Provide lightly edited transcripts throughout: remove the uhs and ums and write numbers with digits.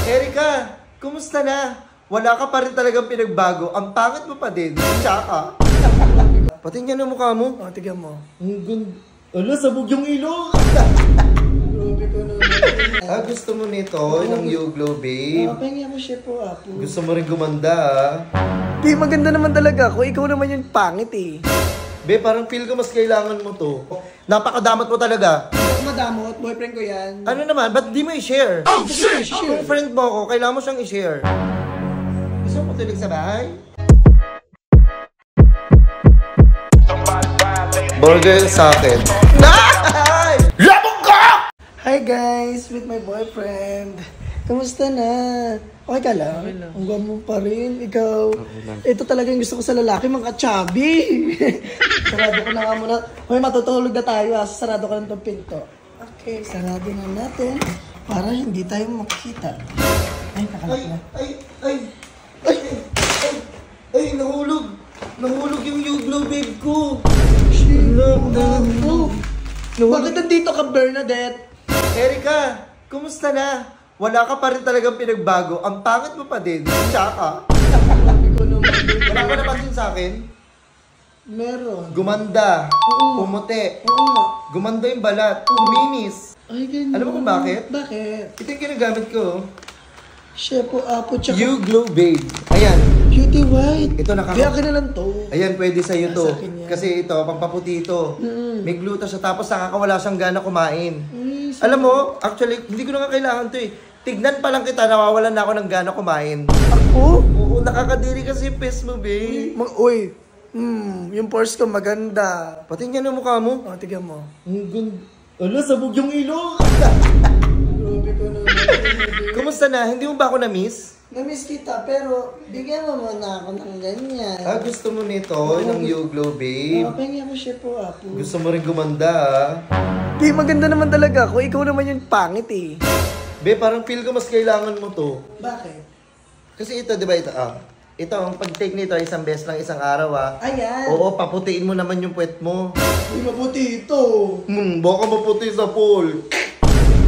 Erika, kumusta na? Wala ka pa rin talagang pinagbago. Ang pangit mo pa din. Tsaka. Pati niya na mukha mo. O, tigyan mo. Ang ganda. Ala, sabog yung ilong. Grabe ko na. Gusto mo nito, ng You Glow, babe? Pahingi ako siya po, Apo. Gusto mo rin gumanda, ah. Di, maganda naman talaga ako. Ikaw naman yung pangit eh. Be, parang feel ko mas kailangan mo to. Napakadamot mo talaga. Hindi ako madamot. Boyfriend ko yan. Ano naman, ba't di mo i-share? Oh, shit! Kung friend mo ako, kailangan mo siyang i-share. Gusto mo tulig sa bahay? Burger sa akin. Labog ka! Hi guys, with my boyfriend. Kamusta na? Okay ka lang? Okay lang. Ang gwapo pa rin, ikaw. Okay, ito talaga yung gusto ko sa lalaki, mga chubby. Sarado ko na nga muna. Hoy, matutulog na tayo ha. Sarado ko lang itong pinto. Okay, sarado na natin para hindi tayo makikita. Ay, nakalak na. Ay, nahulog. Nahulog yung You Glow, babe ko. Bakit nandito ka, Bernadette? Erika, kumusta na? Wala ka pa rin talagang pinagbago. Ang pangit mo pa din. Tsaka. Wala ka napansin sa akin? Meron. Gumanda. Oo. Pumuti. Oo nga. Gumanda yung balat. Uminis. Ay, ganyan. Alam mo kung bakit? Bakit? Ito yung ginagamit ko. Shepo, Apo, tsaka You Glow, babe. Ayan. Beauty White. Ito Di akin na lang to. Ayan, pwede sa'yo to. Sa akin yan. Kasi ito, pampaputi ito. May gluta siya, tapos nakakawala siyang gana kumain. Ay, Alam mo, actually, hindi ko na nga kailangan to eh. Tignan pa lang kita, nawawalan na ako ng gana kumain. Ako? Oo, nakakadiri kasi yung face mo, babe. Uy, yung pores ko maganda. Pati niya na mukha mo. O, tigyan mo. Ang ganda. Ala, sabog yung ilong. Grabe ko na. Kumusta na? Hindi mo ba ako na-miss? Na-miss kita, pero bigyan mo muna ako ng ganyan. Gusto mo nito, ng You Glow, babe? Pahingi ako siya po, Apo. Gusto mo rin gumanda, ah. Di, maganda naman talaga ako. Ikaw naman yung pangit eh. Be, parang feel ko mas kailangan mo to. Bakit? Kasi ito, di ba ito, ito, ang pag-take nito, isang beses lang isang araw, ah. Ayan. Oo, paputiin mo naman yung puwet mo. Uy, mabuti ito. Baka maputi sa pool.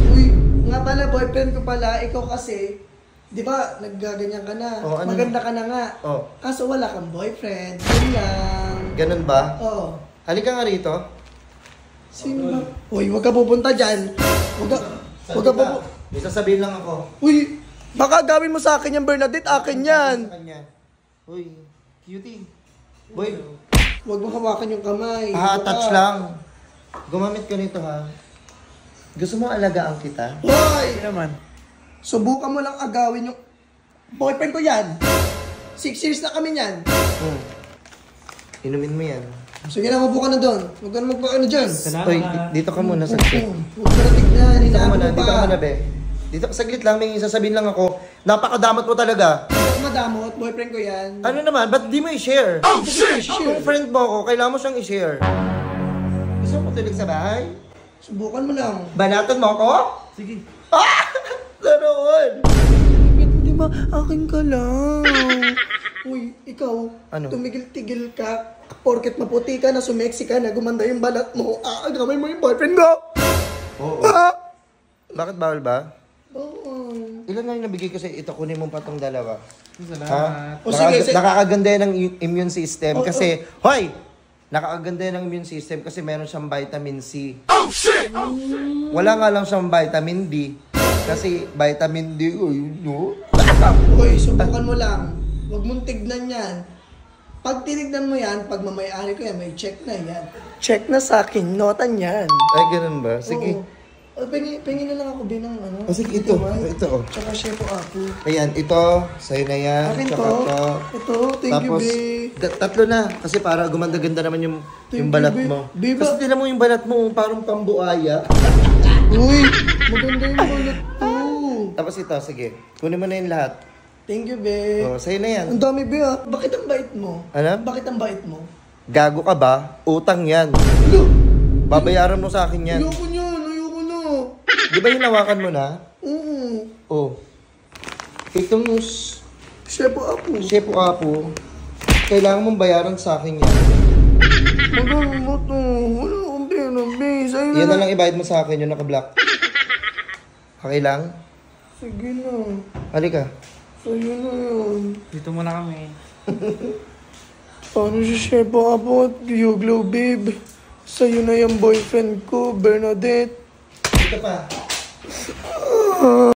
Uy, nga pala, boyfriend ko pala. Ikaw kasi, di ba, naggaganyan ka na. Oh, ano? Maganda ka na nga. Oh. Kaso wala kang boyfriend. Yun lang. Ganun ba? Oo. Halika nga rito. Sino ba? Uy, huwag ka pupunta dyan. Huwag ka pupunta. May sasabihin lang ako. Uy, baka gawin mo sa akin yan, Bernadette. Akin yan. Sa kanya. Uy, cutie. Boy. Huwag mo hawakan yung kamay. Touch lang. Gumamit ka nito, ha. Gusto mo alagaan kita? Hoy! Naman. Subukan mo lang agawin yung boyfriend ko yan. 6 years na kami yan. Inumin mo yan. Sige na, mabuka na doon. Huwag ka na magpakaano dyan. Uy, dito ka muna saglit. Huwag ka na tignan. Dito ka muna, Hinahabol dito ka muna, be. Dito, saglit lang, may sasabihin lang ako. Napakadamot mo talaga. Hindi ako madamot. Boyfriend ko yan. Ano naman, ba't di mo i-share? Kung friend mo ako, kailangan mo siyang i-share. Gusto mo tulig sa bahay? Subukan mo lang. Banatan mo ako? Sige. Laroon! Di ba, akin ka lang. Uy, ikaw, Ano? tumigil-tigil ka. Porket maputi ka na, sumeksi ka na, gumanda yung balat mo. Agamay mo yung boyfriend ko. Oo. Ah! Bakit bawal ba? Oo. Ilan na yung nabigay ko sa ito, kunin mo pa itong dalawa. Salamat. Ha? O sige, Nakakaganda yan ng immune system kasi, hoy! Nakakaganda yan ng immune system kasi meron siyang vitamin C. Oh, shit! Wala nga lang siyang vitamin D. Kasi vitamin D, no? Uy, subukan mo lang. Huwag mong tignan yan. Pag tinignan mo yan, pag mamayari ko yan, may check na yan. Check na sa akin, notan yan. Ay, ganun ba? Sige. Oh, pengi na lang ako binang ano. Oh, sige, ito. Ito, oh. Tsaka Shepo Apo. Ayan, ito. Sa'yo na yan. Akin Tsaka to. ito. Ito, thank Tapos, you, babe. tatlo na. Kasi para gumanda-ganda naman yung Thank balat you, babe. mo. Babe, Kasi tinan mo yung balat mo, parang pambuaya. Uy, maganda yung balat ko. Tapos ito, sige. Kunin mo na yung lahat. Thank you, babe. Oh, sa'yo na yan. Ang dami, babe, ah. Bakit ang bait mo? Ano? Bakit ang bait mo? Gago ka ba? Utang yan. Lo! Babayaran mo sa akin yan. Ayoko na. Di ba hinawakan mo na? Oo. Oh. Itong Shepo Apo. Chef Apo, kailangan mong bayaran sa akin yan. Magano mo to? Wala akong pera, babe. Sa'yo Yan na lang ibayad mo sa akin, yung naka-block. Okay lang? Sige na. Halika. Sa'yo na yun. Dito muna kami. Paano si Chef Apo at Yuglo, babe? Sa'yo na yung boyfriend ko, Bernadette. Dito pa.